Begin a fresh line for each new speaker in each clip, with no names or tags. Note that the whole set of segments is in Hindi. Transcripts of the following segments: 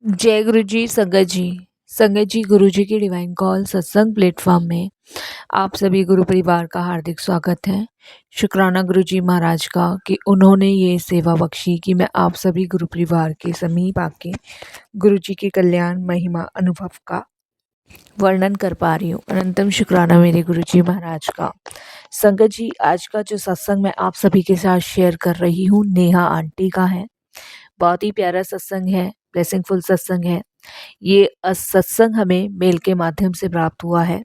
जय गुरु जी। संगत जी गुरु जी की डिवाइन कॉल सत्संग प्लेटफॉर्म में आप सभी गुरु परिवार का हार्दिक स्वागत है। शुक्राना गुरु जी महाराज का कि उन्होंने ये सेवा बख्शी कि मैं आप सभी गुरु परिवार के समीप आके गुरु जी के कल्याण महिमा अनुभव का वर्णन कर पा रही हूँ। अनंतम शुक्राना मेरे गुरु जी महाराज का। संगत जी, आज का जो सत्संग मैं आप सभी के साथ शेयर कर रही हूँ नेहा आंटी का है। बहुत ही प्यारा सत्संग है, ब्लेसिंगफुल सत्संग है। ये सत्संग हमें मेल के माध्यम से प्राप्त हुआ है।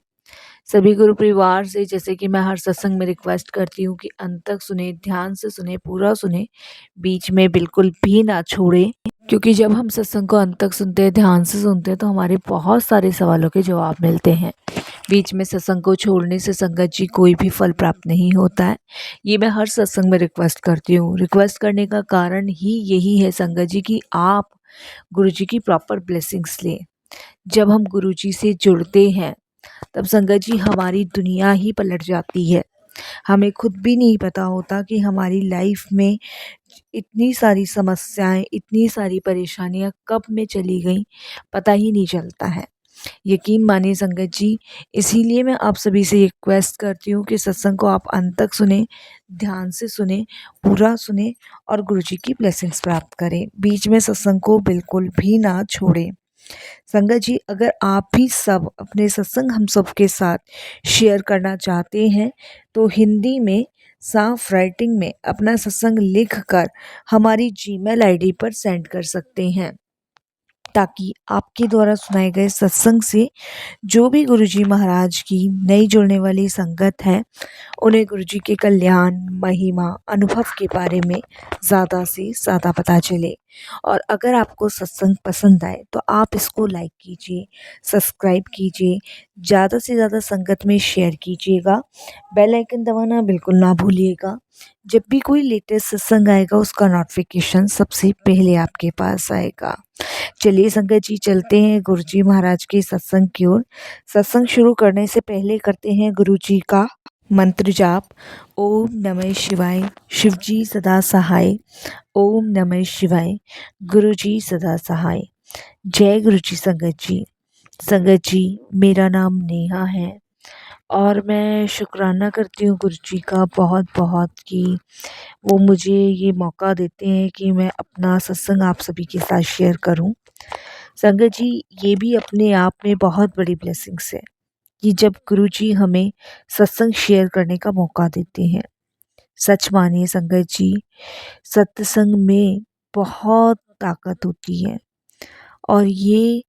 सभी गुरु परिवार से, जैसे कि मैं हर सत्संग में रिक्वेस्ट करती हूँ कि अंत तक सुने, ध्यान से सुने, पूरा सुने, बीच में बिल्कुल भी ना छोड़े, क्योंकि जब हम सत्संग को अंत तक सुनते हैं, ध्यान से सुनते हैं, तो हमारे बहुत सारे सवालों के जवाब मिलते हैं। बीच में सत्संग को छोड़ने से संगत जी कोई भी फल प्राप्त नहीं होता है। ये मैं हर सत्संग में रिक्वेस्ट करती हूँ। रिक्वेस्ट करने का कारण ही यही है संगत जी कि आप गुरु जी की प्रॉपर ब्लेसिंग्स लें। जब हम गुरु जी से जुड़ते हैं तब संगत जी हमारी दुनिया ही पलट जाती है। हमें खुद भी नहीं पता होता कि हमारी लाइफ में इतनी सारी समस्याएं, इतनी सारी परेशानियां कब में चली गई, पता ही नहीं चलता है। यकीन मानिए संगत जी, इसीलिए मैं आप सभी से रिक्वेस्ट करती हूँ कि सत्संग को आप अंत तक सुने, ध्यान से सुने, पूरा सुने और गुरु जी की ब्लेसिंग्स प्राप्त करें। बीच में सत्संग को बिल्कुल भी ना छोड़ें। संगत जी, अगर आप भी सब अपने सत्संग हम सब के साथ शेयर करना चाहते हैं तो हिंदी में साफ राइटिंग में अपना सत्संग लिख कर हमारी जीमेल आईडी पर सेंड कर सकते हैं, ताकि आपके द्वारा सुनाए गए सत्संग से जो भी गुरुजी महाराज की नई जुड़ने वाली संगत है, उन्हें गुरुजी के कल्याण महिमा अनुभव के बारे में ज़्यादा से ज़्यादा पता चले। और अगर आपको सत्संग पसंद आए तो आप इसको लाइक कीजिए, सब्सक्राइब कीजिए, ज़्यादा से ज़्यादा संगत में शेयर कीजिएगा, बेल आइकन दबाना बिल्कुल ना भूलिएगा। जब भी कोई लेटेस्ट सत्संग आएगा उसका नोटिफिकेशन सबसे पहले आपके पास आएगा। चलिए संगत जी, चलते हैं गुरु जी महाराज के सत्संग की ओर। सत्संग शुरू करने से पहले करते हैं गुरु जी का मंत्र जाप। ओम नमः शिवाय, शिव जी सदा सहाय। ओम नमः शिवाय, गुरु जी सदा सहाय। जय गुरु जी। संगत जी, मेरा नाम नेहा है और मैं शुक्राना करती हूँ गुरु जी का बहुत बहुत कि वो मुझे ये मौका देते हैं कि मैं अपना सत्संग आप सभी के साथ शेयर करूं। संगत जी, ये भी अपने आप में बहुत बड़ी ब्लेसिंग्स है कि जब गुरु जी हमें सत्संग शेयर करने का मौका देते हैं। सच मानिए संगत जी, सत्संग में बहुत ताकत होती है और ये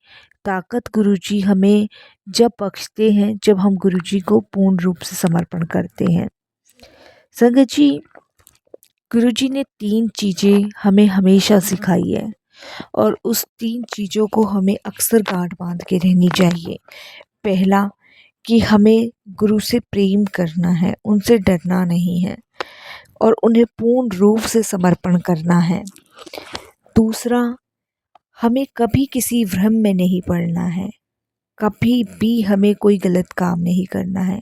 ताकत गुरु जी हमें जब बख्शते हैं जब हम गुरु जी को पूर्ण रूप से समर्पण करते हैं। संगत जी, गुरु जी ने 3 चीज़ें हमें हमेशा सिखाई है और उस 3 चीज़ों को हमें अक्सर गांठ बांध के रहनी चाहिए। पहला, कि हमें गुरु से प्रेम करना है, उनसे डरना नहीं है और उन्हें पूर्ण रूप से समर्पण करना है। दूसरा, हमें कभी किसी भ्रम में नहीं पड़ना है, कभी भी हमें कोई गलत काम नहीं करना है।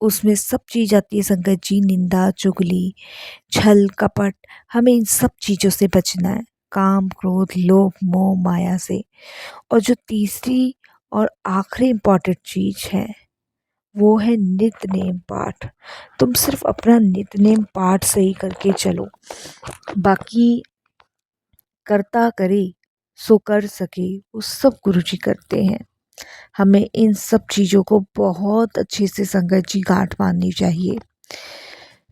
उसमें सब चीज़ आती है संगत जी, निंदा, चुगली, छल, कपट, हमें इन सब चीज़ों से बचना है, काम, क्रोध, लोभ, मोह, माया से। और जो तीसरी और आखिरी इम्पॉर्टेंट चीज़ है वो है नित्य-नेम पाठ। तुम सिर्फ अपना नित्य-नेम पाठ सही करके चलो, बाकी कर्ता करे सो कर सके, वो सब गुरुजी करते हैं। हमें इन सब चीज़ों को बहुत अच्छे से संगत जी गांठ बांधनी चाहिए।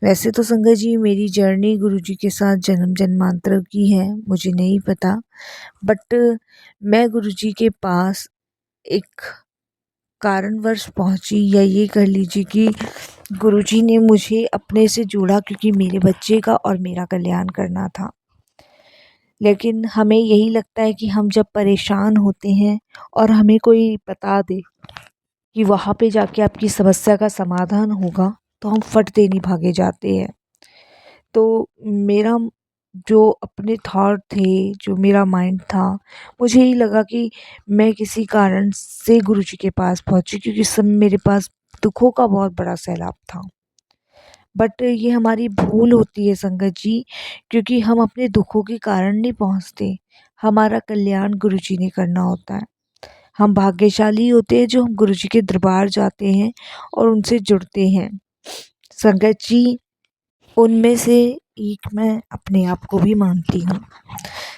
वैसे तो संगत जी मेरी जर्नी गुरुजी के साथ जन्म जन्मांतर की है, मुझे नहीं पता, बट मैं गुरुजी के पास एक कारणवश पहुंची, या ये कह लीजिए कि गुरुजी ने मुझे अपने से जोड़ा क्योंकि मेरे बच्चे का और मेरा कल्याण करना था। लेकिन हमें यही लगता है कि हम जब परेशान होते हैं और हमें कोई बता दे कि वहाँ पे जाके आपकी समस्या का समाधान होगा, तो हम फट देने भागे जाते हैं। तो मेरा जो अपने थॉट थे, जो मेरा माइंड था, मुझे यही लगा कि मैं किसी कारण से गुरुजी के पास पहुँची क्योंकि उस समय मेरे पास दुखों का बहुत बड़ा सैलाब था। बट ये हमारी भूल होती है संगत जी, क्योंकि हम अपने दुखों के कारण नहीं पहुँचते, हमारा कल्याण गुरुजी ने करना होता है। हम भाग्यशाली होते हैं जो हम गुरुजी के दरबार जाते हैं और उनसे जुड़ते हैं। संगत जी, उनमें से एक मैं अपने आप को भी मानती हूँ।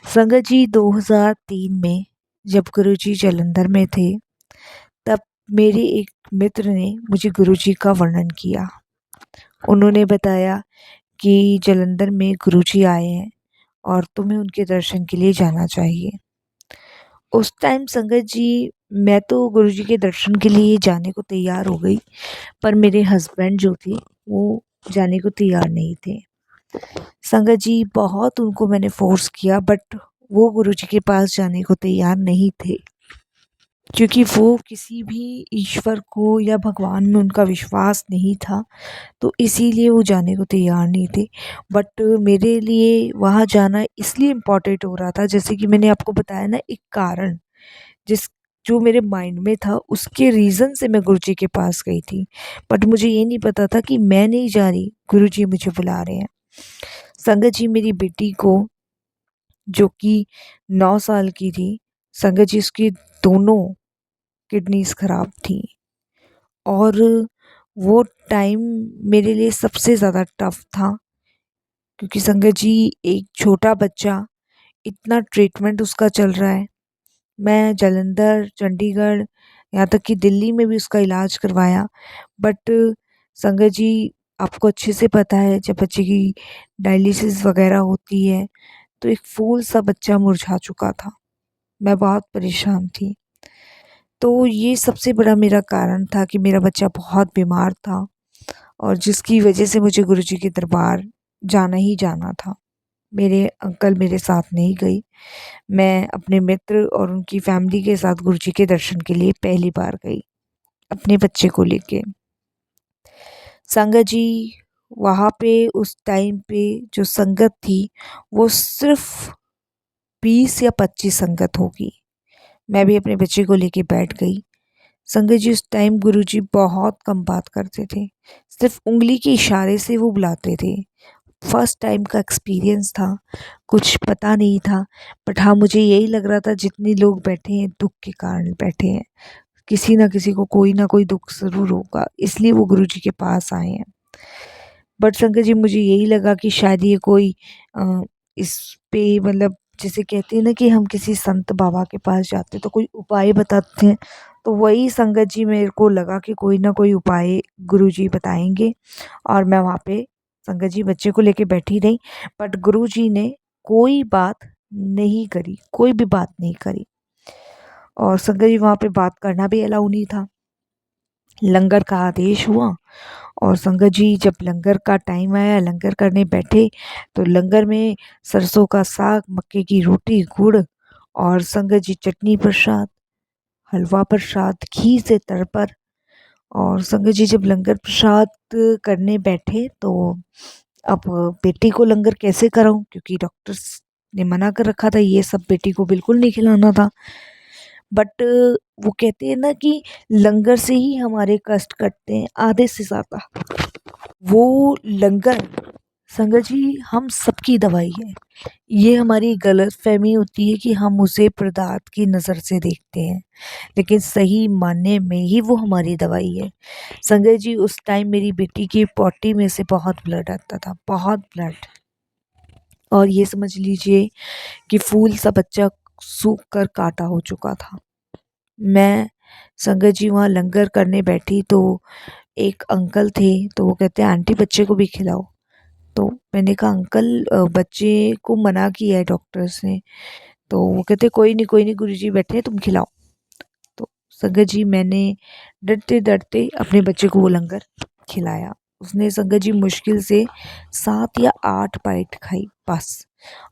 संगत जी, 2003 में जब गुरुजी जालंधर में थे, तब मेरे एक मित्र ने मुझे गुरुजी का वर्णन किया। उन्होंने बताया कि जालंधर में गुरुजी आए हैं और तुम्हें उनके दर्शन के लिए जाना चाहिए। उस टाइम संगत जी, मैं तो गुरुजी के दर्शन के लिए जाने को तैयार हो गई, पर मेरे हस्बैंड जो थे वो जाने को तैयार नहीं थे। संगत जी, बहुत उनको मैंने फ़ोर्स किया, बट वो गुरुजी के पास जाने को तैयार नहीं थे, क्योंकि वो किसी भी ईश्वर को या भगवान में उनका विश्वास नहीं था, तो इसीलिए वो जाने को तैयार नहीं थे। बट मेरे लिए वहाँ जाना इसलिए इम्पोर्टेंट हो रहा था, जैसे कि मैंने आपको बताया ना, एक कारण जिस जो मेरे माइंड में था, उसके रीज़न से मैं गुरुजी के पास गई थी। बट मुझे ये नहीं पता था कि मैं नहीं जा रही, गुरुजी मुझे बुला रहे हैं। संगत जी, मेरी बेटी को, जो कि 9 साल की थी, संगत जी उसकी दोनों किडनीज़ ख़राब थी, और वो टाइम मेरे लिए सबसे ज़्यादा टफ़ था, क्योंकि संगत जी, एक छोटा बच्चा, इतना ट्रीटमेंट उसका चल रहा है। मैं जालंधर, चंडीगढ़, यहाँ तक कि दिल्ली में भी उसका इलाज करवाया, बट संगत जी, आपको अच्छे से पता है जब बच्चे की डायलिसिस वग़ैरह होती है तो एक फूल सा बच्चा मुरझा चुका था। मैं बहुत परेशान थी। तो ये सबसे बड़ा मेरा कारण था कि मेरा बच्चा बहुत बीमार था, और जिसकी वजह से मुझे गुरुजी के दरबार जाना ही जाना था। मेरे अंकल मेरे साथ नहीं गए। मैं अपने मित्र और उनकी फैमिली के साथ गुरुजी के दर्शन के लिए पहली बार गई, अपने बच्चे को लेके। संगत जी, वहाँ पे उस टाइम पे जो संगत थी, वो सिर्फ़ 20 या 25 संगत होगी। मैं भी अपने बच्चे को लेके बैठ गई। संगत जी, उस टाइम गुरुजी बहुत कम बात करते थे, सिर्फ उँगली के इशारे से वो बुलाते थे। फर्स्ट टाइम का एक्सपीरियंस था, कुछ पता नहीं था, बट हाँ, मुझे यही लग रहा था जितने लोग बैठे हैं दुःख के कारण बैठे हैं, किसी ना किसी को कोई ना कोई दुःख ज़रूर होगा, इसलिए वो गुरुजी के पास आए हैं। बट संगत जी, मुझे यही लगा कि शायद ये कोई इस पे, मतलब जैसे कहते हैं ना कि हम किसी संत बाबा के पास जाते हैं तो कोई उपाय बताते हैं, तो वही संगत जी, मेरे को लगा कि कोई ना कोई उपाय गुरुजी बताएंगे, और मैं वहाँ पे संगत जी बच्चे को लेके बैठी रही। बट गुरुजी ने कोई बात नहीं करी, कोई भी बात नहीं करी, और संगत जी, वहाँ पे बात करना भी अलाउ नहीं था। लंगर का आदेश हुआ, और संगत जी, जब लंगर का टाइम आया, लंगर करने बैठे, तो लंगर में सरसों का साग, मक्के की रोटी, गुड़, और संगत जी चटनी प्रसाद, हलवा प्रसाद, घी से तर पर। और संगत जी, जब लंगर प्रसाद करने बैठे, तो अब बेटी को लंगर कैसे कराऊं, क्योंकि डॉक्टर्स ने मना कर रखा था, ये सब बेटी को बिल्कुल नहीं खिलाना था। बट वो कहते हैं ना कि लंगर से ही हमारे कष्ट कटते हैं आधे से ज़्यादा। वो लंगर, संगत जी, हम सबकी दवाई है। ये हमारी गलतफ़हमी होती है कि हम उसे पदार्थ की नज़र से देखते हैं, लेकिन सही मायने में ही वो हमारी दवाई है। संगत जी, उस टाइम मेरी बेटी की पॉटी में से बहुत ब्लड आता था, बहुत ब्लड, और ये समझ लीजिए कि फूल सा बच्चा सूख कर काँटा हो चुका था। मैं, संगत जी, वहाँ लंगर करने बैठी, तो एक अंकल थे, तो वो कहते हैं, आंटी बच्चे को भी खिलाओ। तो मैंने कहा, अंकल बच्चे को मना किया है डॉक्टर्स ने। तो वो कहते, कोई नहीं गुरुजी बैठे हैं, तुम खिलाओ। तो संगत जी, मैंने डरते डरते अपने बच्चे को वो लंगर खिलाया। उसने, संगत जी, मुश्किल से 7 या 8 बाइट खाई बस,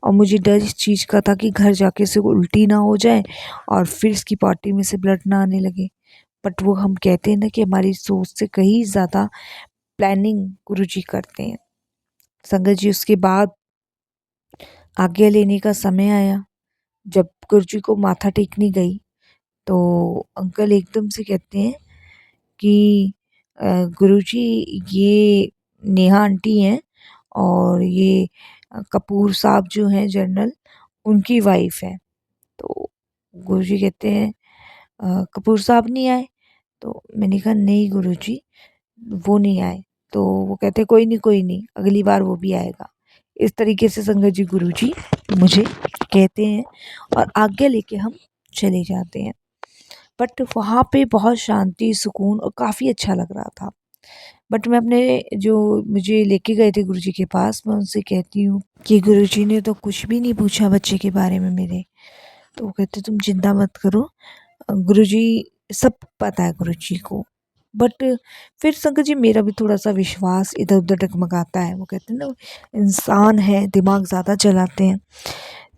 और मुझे डर इस चीज़ का था कि घर जाके से उल्टी ना हो जाए और फिर इसकी पॉटी में से ब्लड ना आने लगे। बट वो, हम कहते हैं ना कि हमारी सोच से कहीं ज़्यादा प्लानिंग गुरुजी करते हैं। संगत जी, उसके बाद आज्ञा लेने का समय आया। जब गुरुजी को माथा टेकने गई, तो अंकल एकदम से कहते हैं कि गुरुजी, ये नेहा आंटी हैं, और ये कपूर साहब जो हैं जनरल, उनकी वाइफ है। तो गुरुजी कहते हैं कपूर साहब नहीं आए? तो मैंने कहा नहीं गुरुजी, वो नहीं आए। तो वो कहते कोई नहीं अगली बार वो भी आएगा। इस तरीके से संगत जी गुरुजी मुझे कहते हैं और आज्ञा लेके हम चले जाते हैं। बट वहाँ पे बहुत शांति, सुकून और काफ़ी अच्छा लग रहा था। बट मैं अपने जो मुझे लेके गए थे गुरुजी के पास, मैं उनसे कहती हूँ कि गुरुजी ने तो कुछ भी नहीं पूछा बच्चे के बारे में मेरे। तो वो कहते तुम चिंता मत करो, गुरुजी सब पता है गुरुजी को। बट फिर संगत जी मेरा भी थोड़ा-सा विश्वास इधर-उधर डगमगाता है। वो कहते हैं ना इंसान है, दिमाग ज़्यादा चलाते हैं।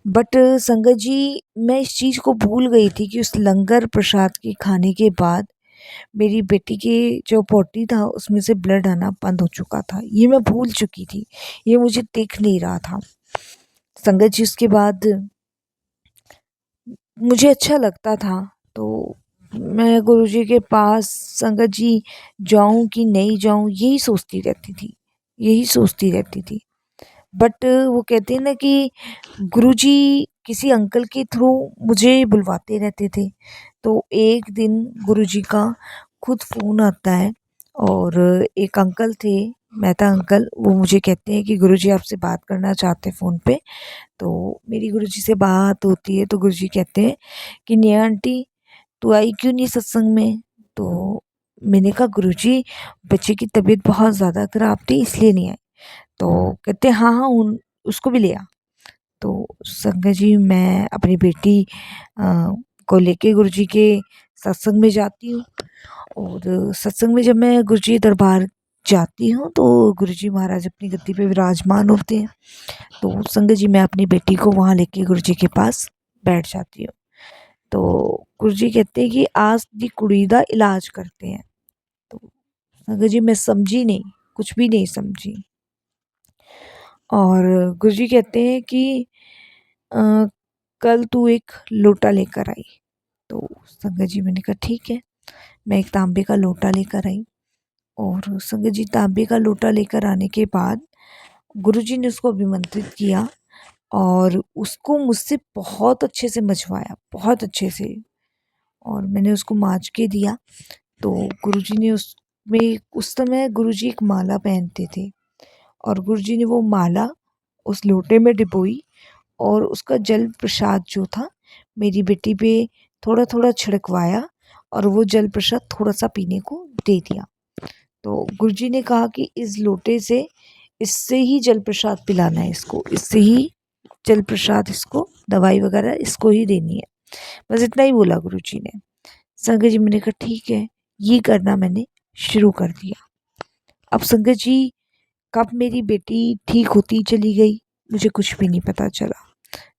बट संगत जी मैं इस चीज़ को भूल गई थी कि उस लंगर प्रसाद के खाने के बाद मेरी बेटी के जो पॉटी था उसमें से ब्लड आना बंद हो चुका था। ये मैं भूल चुकी थी, ये मुझे दिख नहीं रहा था। संगत जी उसके बाद मुझे अच्छा लगता था, तो मैं गुरुजी के पास संगत जी जाऊँ कि नहीं जाऊँ यही सोचती रहती थी, यही सोचती रहती थी। बट वो कहते हैं ना कि गुरुजी किसी अंकल के थ्रू मुझे बुलवाते रहते थे। तो एक दिन गुरुजी का खुद फ़ोन आता है और एक अंकल थे, मेहता अंकल, वो मुझे कहते हैं कि गुरुजी आपसे बात करना चाहते हैं फ़ोन पे। तो मेरी गुरुजी से बात होती है तो गुरुजी कहते हैं कि नेहा आंटी तू आई क्यों नहीं सत्संग में? तो मैंने कहा गुरुजी बच्चे की तबीयत बहुत ज़्यादा ख़राब थी इसलिए नहीं आई। तो कहते हाँ, हाँ उसको भी ले आ। तो संगत जी मैं अपनी बेटी को लेके गुरुजी के सत्संग में जाती हूँ और सत्संग में जब मैं गुरुजी दरबार जाती हूँ तो गुरुजी महाराज अपनी गद्दी पे विराजमान होते हैं। तो संगत जी मैं अपनी बेटी को वहाँ लेके गुरुजी के पास बैठ जाती हूँ। तो गुरुजी कहते हैं कि आज दी कुड़ी दा इलाज करते हैं। तो संगत जी मैं समझी नहीं, कुछ भी नहीं समझी। और गुरुजी कहते हैं कि अ, कल तू एक लोटा लेकर आई। तो संगत जी मैंने कहा ठीक है। मैं एक तांबे का लोटा लेकर आई और संगत जी तांबे का लोटा लेकर आने के बाद गुरुजी ने उसको अभिमंत्रित किया और उसको मुझसे बहुत अच्छे से मँजवाया, बहुत अच्छे से, और मैंने उसको माँज के दिया। तो गुरुजी ने उसमें उस समय गुरुजी एक माला पहनते थे और गुरुजी ने वो माला उस लोटे में डिपोई और उसका जल प्रसाद जो था मेरी बेटी पे थोड़ा-थोड़ा छिड़कवाया और वो जल प्रसाद थोड़ा-सा पीने को दे दिया। तो गुरुजी ने कहा कि इस लोटे से इससे ही जल प्रसाद पिलाना है इसको, इससे ही जल प्रसाद, इसको दवाई वगैरह इसको ही देनी है। बस इतना ही बोला गुरुजी ने। संगत जी मैंने कहा ठीक है, ये करना मैंने शुरू कर दिया। अब संगत जी कब मेरी बेटी ठीक होती चली गई मुझे कुछ भी नहीं पता चला।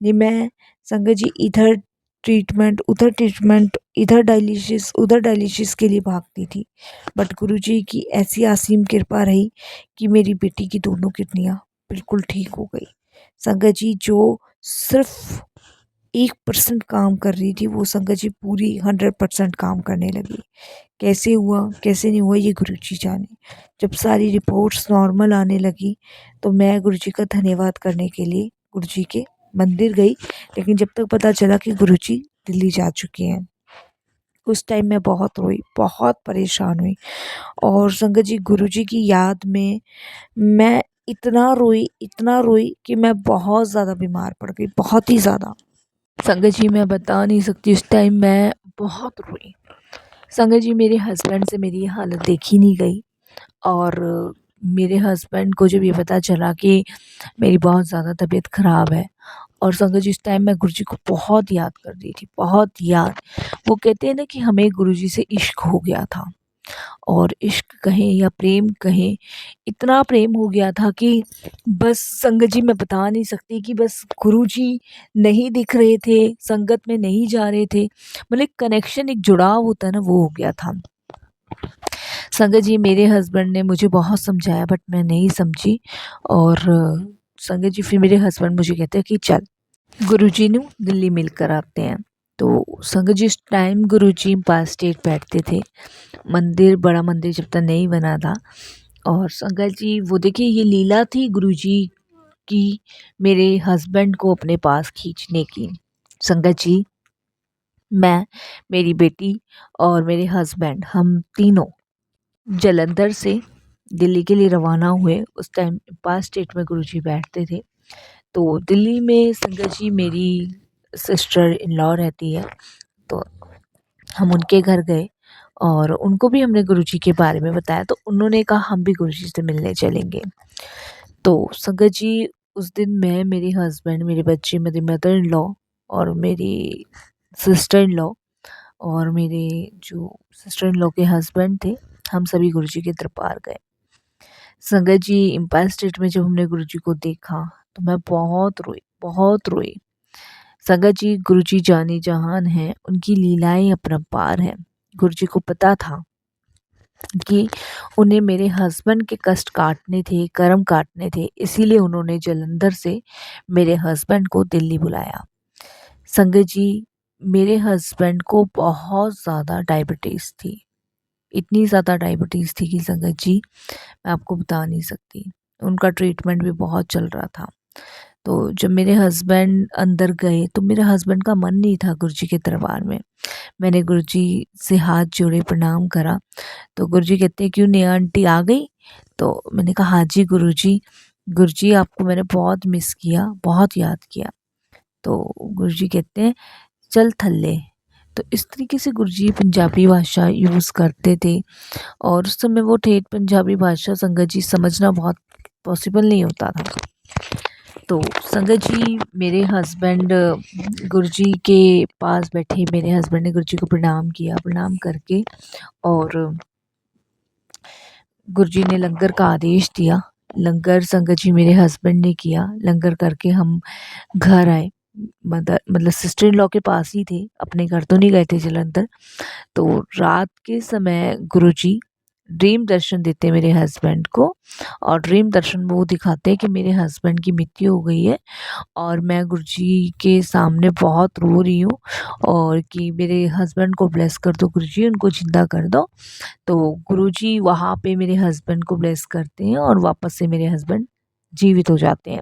नहीं मैं संगत जी इधर ट्रीटमेंट, उधर ट्रीटमेंट, इधर डायलिसिस, उधर डायलिसिस के लिए भागती थी। बट गुरुजी की ऐसी असीम कृपा रही कि मेरी बेटी की दोनों किडनियाँ बिल्कुल ठीक हो गई। संगत जी जो सिर्फ 1% काम कर रही थी वो संगत जी पूरी 100% काम करने लगी। कैसे हुआ कैसे नहीं हुआ ये गुरुजी जाने। जब सारी रिपोर्ट्स नॉर्मल आने लगी तो मैं गुरुजी का धन्यवाद करने के लिए गुरुजी के मंदिर गई, लेकिन जब तक पता चला कि गुरुजी दिल्ली जा चुके हैं, उस टाइम मैं बहुत रोई, बहुत परेशान हुई और संगत जी गुरुजी की याद में मैं इतना रोई कि मैं बहुत ज़्यादा बीमार पड़ गई, बहुत ही ज़्यादा। संगत जी मैं बता नहीं सकती उस टाइम मैं बहुत रोई। संगत जी मेरे हस्बैंड से मेरी ये हालत देखी नहीं गई और मेरे हस्बैंड को जब ये पता चला कि मेरी बहुत ज़्यादा तबीयत ख़राब है और संगत जी उस टाइम मैं गुरुजी को बहुत याद कर रही थी, बहुत याद। वो कहते हैं ना कि हमें गुरुजी से इश्क हो गया था और इश्क कहें या प्रेम कहें, इतना प्रेम हो गया था कि बस संगत जी मैं बता नहीं सकती कि बस गुरुजी नहीं दिख रहे थे, संगत में नहीं जा रहे थे, मतलब एक कनेक्शन, एक जुड़ाव होता है ना, वो हो गया था। संगत जी मेरे हस्बैंड ने मुझे बहुत समझाया बट मैं नहीं समझी और संगत जी फिर मेरे हस्बैंड मुझे कहते हैं कि चल गुरुजी ਨੂੰ दिल्ली मिलकर आते हैं। तो संगत जी उस टाइम गुरुजी पास स्टेट बैठते थे, मंदिर, बड़ा मंदिर जब तक नहीं बना था। और संगत जी वो देखिए ये लीला थी गुरुजी की मेरे हस्बैंड को अपने पास खींचने की। संगत जी मैं, मेरी बेटी और मेरे हस्बैंड, हम तीनों जालंधर से दिल्ली के लिए रवाना हुए। उस टाइम पास स्टेट में गुरुजी बैठते थे। तो दिल्ली में संगत जी मेरी सिस्टर इन लॉ रहती है, तो हम उनके घर गए और उनको भी हमने गुरुजी के बारे में बताया, तो उन्होंने कहा हम भी गुरुजी से मिलने चलेंगे। तो संगत जी उस दिन मैं, मेरे हस्बैंड, मेरे बच्चे, मेरी मदर इन लॉ और मेरी सिस्टर इन लॉ और मेरे जो सिस्टर इन लॉ के हस्बैंड थे, हम सभी गुरुजी के दरबार गए। संगत जी एम्पायर स्टेट में जब हमने गुरुजी को देखा तो मैं बहुत रोई, बहुत रोई। संगत जी गुरुजी जाने जहान हैं, उनकी लीलाएं अपरंपार हैं। गुरुजी को पता था कि उन्हें मेरे हस्बैंड के कष्ट काटने थे, कर्म काटने थे, इसीलिए उन्होंने जालंधर से मेरे हस्बैंड को दिल्ली बुलाया। संगत जी मेरे हस्बैंड को बहुत ज़्यादा डायबिटीज़ थी, इतनी ज़्यादा डायबिटीज़ थी कि संगत जी मैं आपको बता नहीं सकती। उनका ट्रीटमेंट भी बहुत चल रहा था। तो जब मेरे हस्बैंड अंदर गए तो मेरे हस्बैंड का मन नहीं था गुरुजी के दरबार में। मैंने गुरुजी से हाथ जोड़े, प्रणाम करा। तो गुरुजी कहते हैं क्यों नेहा आंटी आ गई? तो मैंने कहा हाँ जी गुरुजी। गुरुजी आपको मैंने बहुत मिस किया, बहुत याद किया। तो गुरुजी कहते हैं चल थल्ले। तो इस तरीके से गुरुजी पंजाबी भाषा यूज़ करते थे और उस समय वो ठेठ पंजाबी भाषा संगत जी समझना बहुत पॉसिबल नहीं होता था। तो संगत जी मेरे हस्बैंड गुरुजी के पास बैठे, मेरे हस्बैंड ने गुरुजी को प्रणाम किया, प्रणाम करके और गुरुजी ने लंगर का आदेश दिया। लंगर संगत जी मेरे हस्बैंड ने किया। लंगर करके हम घर आए। मतलब सिस्टर इन लॉ के पास ही थे, अपने घर तो नहीं गए थे जालंधर। तो रात के समय गुरुजी ड्रीम दर्शन देते हैं मेरे हस्बैंड को और ड्रीम दर्शन में वो दिखाते हैं कि मेरे हस्बैंड की मृत्यु हो गई है और मैं गुरुजी के सामने बहुत रो रही हूँ और कि मेरे हस्बैंड को ब्लेस कर दो गुरुजी, उनको जिंदा कर दो। तो गुरुजी वहाँ पे मेरे हस्बैंड को ब्लेस करते हैं और वापस से मेरे हस्बैंड जीवित हो जाते हैं।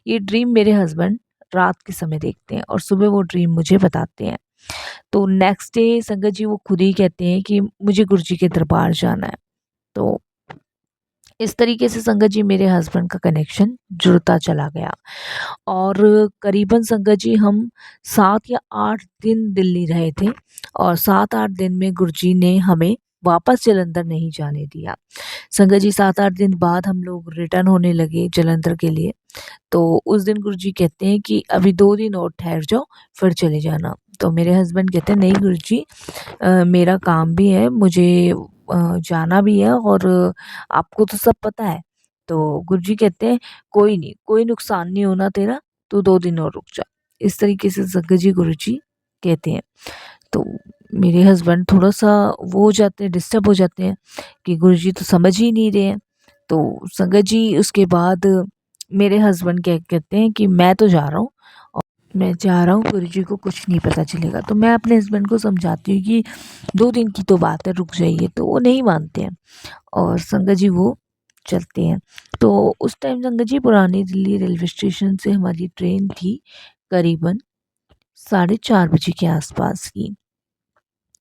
ये ड्रीम मेरे हस्बैंड रात के समय देखते हैं और सुबह वो ड्रीम मुझे बताते हैं। तो नेक्स्ट डे संगत जी वो खुद ही कहते हैं कि मुझे गुरुजी के दरबार जाना है। तो इस तरीके से संगत जी मेरे हस्बैंड का कनेक्शन जुड़ता चला गया और करीबन संगत जी हम 7 या 8 दिन दिल्ली रहे थे और 7-8 दिन में गुरुजी ने हमें वापस जालंधर नहीं जाने दिया। संगत जी 7-8 दिन बाद हम लोग रिटर्न होने लगे जालंधर के लिए। तो उस दिन गुरुजी कहते हैं कि अभी 2 दिन और ठहर जाओ फिर चले जाना। तो मेरे हस्बैंड कहते हैं नहीं गुरुजी, मेरा काम भी है, मुझे जाना भी है और आपको तो सब पता है। तो गुरुजी कहते हैं कोई नहीं, कोई नुकसान नहीं होना तेरा, तू 2 दिन और रुक जा। इस तरीके से संगत जी गुरुजी कहते हैं। तो मेरे हस्बैंड थोड़ा-सा वो हो जाते हैं, डिस्टर्ब हो जाते हैं कि गुरुजी तो समझ ही नहीं रहे हैं। तो संगत जी उसके बाद मेरे हस्बैंड क्या कहते हैं कि मैं तो जा रहा हूँ और मैं जा रहा हूँ, गुरुजी को कुछ नहीं पता चलेगा। तो मैं अपने हस्बैंड को समझाती हूँ कि 2 दिन की तो बात है, रुक जाइए। तो वो नहीं मानते हैं और संगत जी वो चलते हैं। तो उस टाइम संगत जी पुरानी दिल्ली रेलवे स्टेशन से हमारी ट्रेन थी करीबन 4:30 बजे के आसपास की।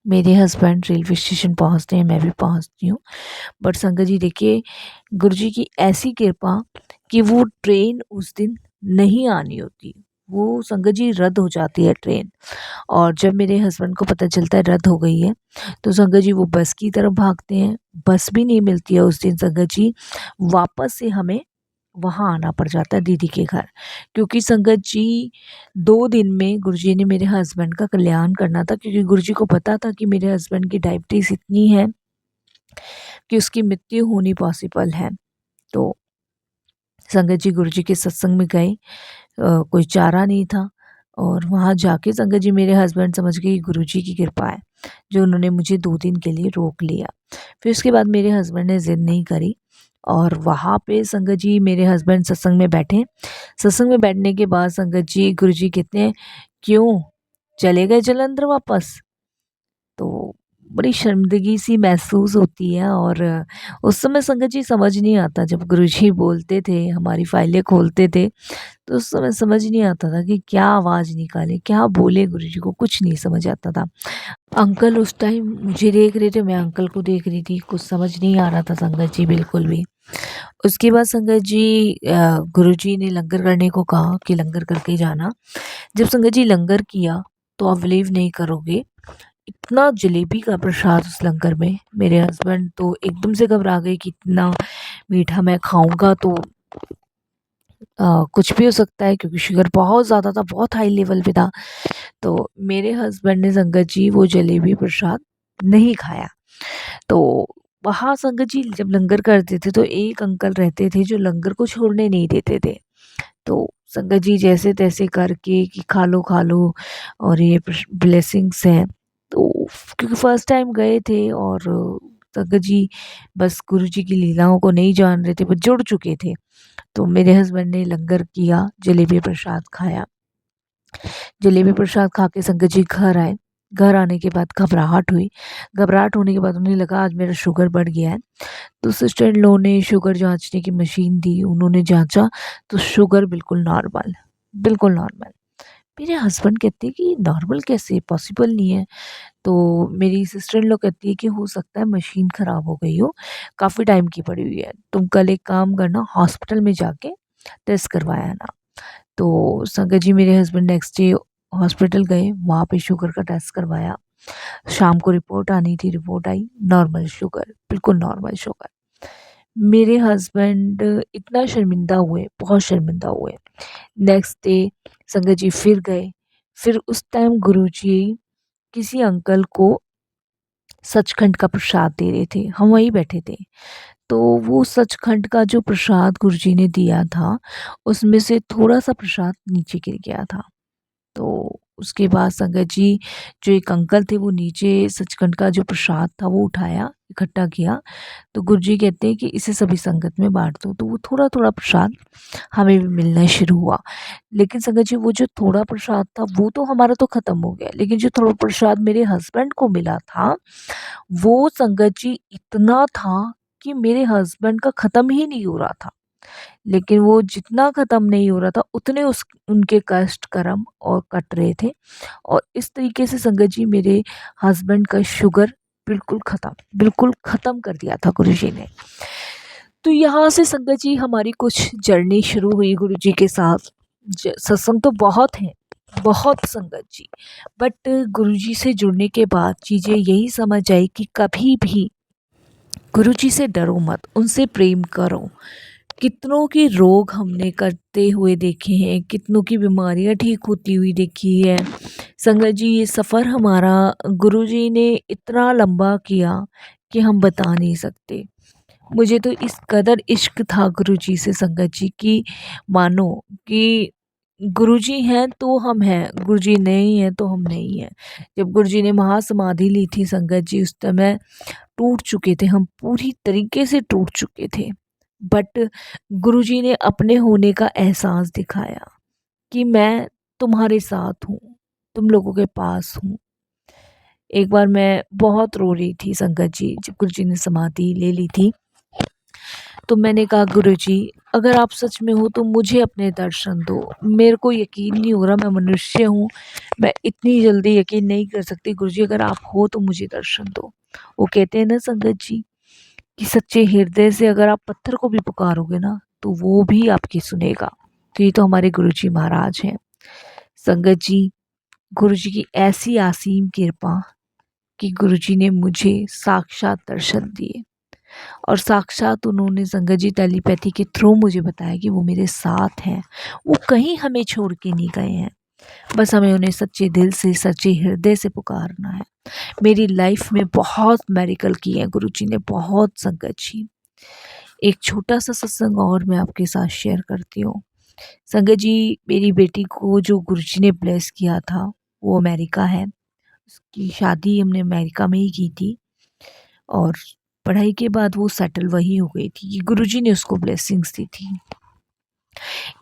मेरे हस्बैंड रेलवे स्टेशन पहुँचते हैं, मैं भी पहुँचती हूँ। बट संगत जी देखिए गुरुजी की ऐसी कृपा कि वो ट्रेन उस दिन नहीं आनी होती। वो संगत जी रद्द हो जाती है ट्रेन और जब मेरे हस्बैंड को पता चलता है रद्द हो गई है, तो संगत जी वो बस की तरफ भागते हैं। बस भी नहीं मिलती है उस दिन संगत जी, वापस से हमें वहाँ आना पड़ जाता है दीदी के घर। क्योंकि संगत जी 2 दिन में गुरुजी ने मेरे हस्बैंड का कल्याण करना था, क्योंकि गुरुजी को पता था कि मेरे हस्बैंड की डायबिटीज़ इतनी है कि उसकी मृत्यु होनी पॉसिबल है। तो संगत जी गुरुजी के सत्संग में गए, कोई चारा नहीं था और वहाँ जाके संगत जी मेरे हस्बैंड समझ गए कि गुरुजी की कृपा है, जो उन्होंने मुझे 2 दिन के लिए रोक लिया। फिर उसके बाद मेरे हस्बैंड ने ज़िद नहीं करी और वहाँ पे संगत जी मेरे हस्बैंड सत्संग में बैठे। सत्संग में बैठने के बाद संगत जी गुरुजी कहते हैं, "क्यों? चले गए जालंधर वापस?" तो बड़ी शर्मिंदगी सी महसूस होती है। और उस समय संगत जी समझ नहीं आता, जब गुरुजी बोलते थे, हमारी फाइलें खोलते थे, तो उस समय समझ नहीं आता था कि क्या आवाज़ निकाले, क्या बोले गुरुजी को, कुछ नहीं समझ आता था। अंकल उस टाइम मुझे देख रहे थे, मैं अंकल को देख रही थी, कुछ समझ नहीं आ रहा था संगत जी बिल्कुल भी। उसके बाद संगत जी गुरुजी ने लंगर करने को कहा कि लंगर करके जाना। जब संगत जी लंगर किया तो आप बिलीव नहीं करोगे, इतना जलेबी का प्रसाद उस लंगर में, मेरे हस्बैंड तो एकदम से घबरा गए कि इतना मीठा मैं खाऊंगा तो कुछ भी हो सकता है, क्योंकि शुगर बहुत ज़्यादा था, बहुत हाई लेवल पे था। तो मेरे हस्बैंड ने संगत जी वो जलेबी प्रसाद नहीं खाया। तो वहाँ संगत जी जब लंगर करते थे तो एक अंकल रहते थे जो लंगर को छोड़ने नहीं देते थे। तो संगत जी जैसे तैसे करके कि खा लो और ये ब्लेसिंग्स हैं। तो क्योंकि फर्स्ट टाइम गए थे और संगत जी बस गुरु जी की लीलाओं को नहीं जान रहे थे, वो जुड़ चुके थे। तो मेरे हस्बैंड ने लंगर किया, जलेबी प्रसाद खाया। जलेबी प्रसाद खा के संगत जी घर आए। घर आने के बाद घबराहट हुई। घबराहट होने के बाद उन्हें लगा आज मेरा शुगर बढ़ गया है। तो सिस्टर इन लॉ ने शुगर जांचने की मशीन दी, उन्होंने जांचा तो शुगर बिल्कुल नॉर्मल, बिल्कुल नॉर्मल। मेरे हस्बैंड कहते हैं कि नॉर्मल कैसे, पॉसिबल नहीं है। तो मेरी सिस्टर इन लॉ कहती है कि हो सकता है मशीन ख़राब हो गई हो, काफ़ी टाइम की पड़ी हुई है, तुम कल एक काम करना, हॉस्पिटल में जाके टेस्ट करवाया ना। तो संगत जी मेरे हस्बैंड नेक्स्ट डे हॉस्पिटल गए, वहाँ पे शुगर का टेस्ट करवाया। शाम को रिपोर्ट आनी थी, रिपोर्ट आई नॉर्मल शुगर, बिल्कुल नॉर्मल शुगर। मेरे हस्बैंड इतना शर्मिंदा हुए, बहुत शर्मिंदा हुए। नेक्स्ट डे संगत जी फिर गए। फिर उस टाइम गुरुजी किसी अंकल को सचखंड का प्रसाद दे रहे थे, हम वहीं बैठे थे। तो वो सचखंड का जो प्रसाद गुरुजी ने दिया था, उसमें से थोड़ा-सा प्रसाद नीचे गिर गया था। तो उसके बाद संगत जी, जो एक अंकल थे, वो नीचे सचखंड का जो प्रसाद था वो उठाया, इकट्ठा किया। तो गुरुजी कहते हैं कि इसे सभी संगत में बाँट दो। तो वो थोड़ा-थोड़ा प्रसाद हमें भी मिलना शुरू हुआ। लेकिन संगत जी वो जो थोड़ा प्रसाद था वो तो हमारा तो ख़त्म हो गया, लेकिन जो थोड़ा प्रसाद मेरे हस्बैंड को मिला था, वो संगत जी इतना था कि मेरे हस्बैंड का ख़त्म ही नहीं हो रहा था। लेकिन वो जितना ख़त्म नहीं हो रहा था, उतने उस उनके कष्ट कर्म और कट रहे थे। और इस तरीके से संगत जी मेरे हस्बैंड का शुगर बिल्कुल ख़त्म कर दिया था गुरुजी ने। तो यहाँ से संगत जी हमारी कुछ जर्नी शुरू हुई गुरुजी के साथ। सत्संग तो बहुत हैं, बहुत संगत जी, बट गुरुजी से जुड़ने के बाद चीज़ें यही समझ आई कि कभी भी गुरुजी से डरो मत, उनसे प्रेम करो। कितनों के रोग हमने करते हुए देखे हैं, कितनों की बीमारियां ठीक होती हुई देखी है। संगत जी ये सफ़र हमारा गुरुजी ने इतना लंबा किया कि हम बता नहीं सकते। मुझे तो इस कदर इश्क था गुरुजी से संगत जी की, मानो कि गुरुजी हैं तो हम हैं, गुरुजी नहीं हैं तो हम नहीं हैं। जब गुरुजी ने महासमाधि ली थी संगत जी, उस समय टूट चुके थे हम, पूरी तरीके से टूट चुके थे। बट गुरुजी ने अपने होने का एहसास दिखाया कि मैं तुम्हारे साथ हूँ, तुम लोगों के पास हूँ। एक बार मैं बहुत रो रही थी संगत जी, जब गुरुजी ने समाधि ले ली थी। तो मैंने कहा गुरुजी, अगर आप सच में हो तो मुझे अपने दर्शन दो। मेरे को यकीन नहीं हो रहा, मैं मनुष्य हूँ, मैं इतनी जल्दी यकीन नहीं कर सकती। गुरुजी अगर आप हो तो मुझे दर्शन दो। वो कहते हैं ना संगत जी कि सच्चे हृदय से अगर आप पत्थर को भी पुकारोगे ना तो वो भी आपकी सुनेगा। तो ये तो हमारे गुरुजी महाराज हैं। संगत जी, गुरुजी की ऐसी असीम कृपा कि गुरुजी ने मुझे साक्षात दर्शन दिए। और साक्षात उन्होंने संगत जी टेलीपैथी के थ्रू मुझे बताया कि वो मेरे साथ हैं, वो कहीं हमें छोड़ के नहीं गए हैं। बस हमें उन्हें सच्चे दिल से, सच्चे हृदय से पुकारना है। मेरी लाइफ में बहुत मेडिकल किए हैं गुरुजी ने, बहुत संगत जी। एक छोटा सा सत्संग और मैं आपके साथ शेयर करती हूँ। संगत जी, मेरी बेटी को जो गुरुजी ने ब्लेस किया था वो अमेरिका है। उसकी शादी हमने अमेरिका में ही की थी और पढ़ाई के बाद वो सेटल वहीं हो गई थी। ये गुरुजी ने उसको ब्लेसिंग्स दी थी।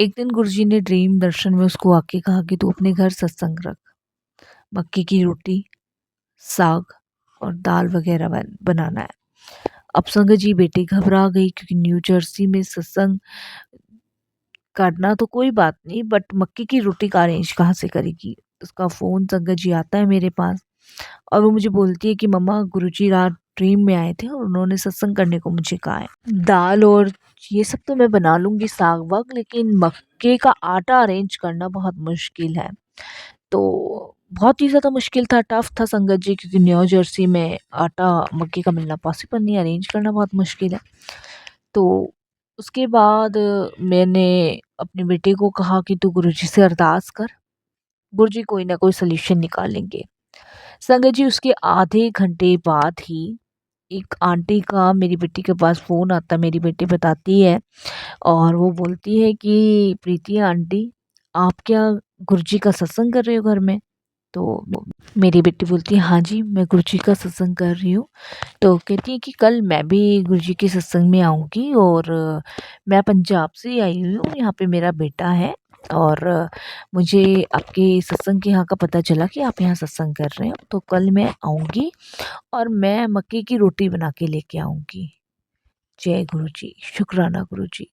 एक दिन गुरुजी ने ड्रीम दर्शन में उसको आके कहा कि तू अपने घर सत्संग रख, मक्के की रोटी, साग और दाल वगैरह बनाना है। अब संगत जी बेटी घबरा गई क्योंकि न्यू जर्सी में सत्संग करना तो कोई बात नहीं, बट मक्के की रोटी का अरेंज कहाँ से करेगी। उसका फ़ोन संगत जी आता है मेरे पास और वो मुझे बोलती है कि मम्मा गुरुजी रात ड्रीम में आए थे और उन्होंने सत्संग करने को मुझे कहा है। दाल और ये सब तो मैं बना लूँगी, साग वाग, लेकिन मक्के का आटा अरेंज करना बहुत मुश्किल है। तो बहुत ही ज़्यादा मुश्किल था, टफ़ था संगत जी, क्योंकि न्यू जर्सी में आटा मक्के का मिलना पॉसिबल नहीं है, अरेंज करना बहुत मुश्किल है। तो उसके बाद मैंने अपने बेटे को कहा कि तू गुरुजी से अरदास कर, गुरुजी कोई ना कोई सॉल्यूशन निकालेंगे। संगत जी उसके आधे घंटे बाद ही एक आंटी का मेरी बेटी के पास फ़ोन आता, मेरी बेटी बताती है और वो बोलती है कि प्रीति आंटी, आप क्या गुरुजी का सत्संग कर रहे हो घर में? तो मेरी बेटी बोलती है हाँ जी, मैं गुरुजी का सत्संग कर रही हूँ। तो कहती है कि कल मैं भी गुरुजी के सत्संग में आऊँगी और मैं पंजाब से आई हुई हूँ, यहाँ पे मेरा बेटा है और मुझे आपके सत्संग के यहाँ का पता चला कि आप यहाँ सत्संग कर रहे हो, तो कल मैं आऊँगी और मैं मक्के की रोटी बना के लेके आऊँगी। जय गुरुजी, शुक्राना गुरुजी।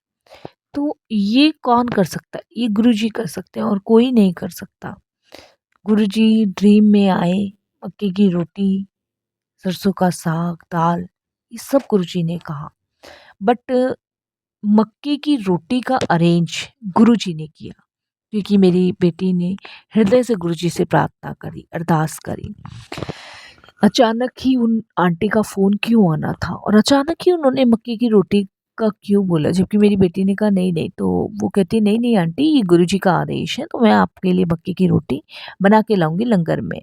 तो ये कौन कर सकता है? ये गुरुजी कर सकते हैं और कोई नहीं कर सकता। गुरुजी ड्रीम में आए, मक्के की रोटी, सरसों का साग, दाल, ये सब गुरुजी ने कहा। बट मक्के की रोटी का अरेंज गुरुजी ने किया, क्योंकि मेरी बेटी ने हृदय से गुरुजी से प्रार्थना करी, अरदास करी। अचानक ही उन आंटी का फ़ोन क्यों आना था और अचानक ही उन्होंने मक्के की रोटी का क्यों बोला, जबकि मेरी बेटी ने कहा नहीं-नहीं, तो वो कहती नहीं-नहीं आंटी, ये गुरुजी का आदेश है, तो मैं आपके लिए मक्के की रोटी बना के लाऊँगी लंगर में।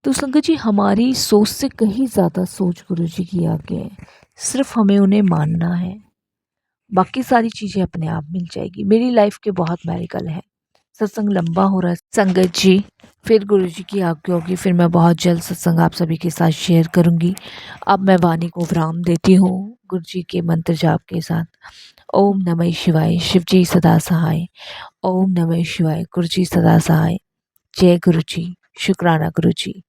तो संगत जी हमारी सोच से कहीं ज़्यादा सोच गुरुजी की आगे है। सिर्फ़ हमें उन्हें मानना है, बाकी सारी चीज़ें अपने आप मिल जाएगी। मेरी लाइफ़ के बहुत मेरिकल है। सत्संग लंबा हो रहा है संगत जी, फिर गुरुजी की आज्ञा होगी, फिर मैं बहुत जल्द सत्संग आप सभी के साथ शेयर करूँगी। अब मैं वाणी को विराम देती हूँ गुरुजी के मंत्र जाप के साथ। ओम नमः शिवाय, शिव जी सदा सहाय। ओम नमः शिवाय, गुरुजी सदा सहाय। जय गुरुजी, शुक्राना गुरुजी।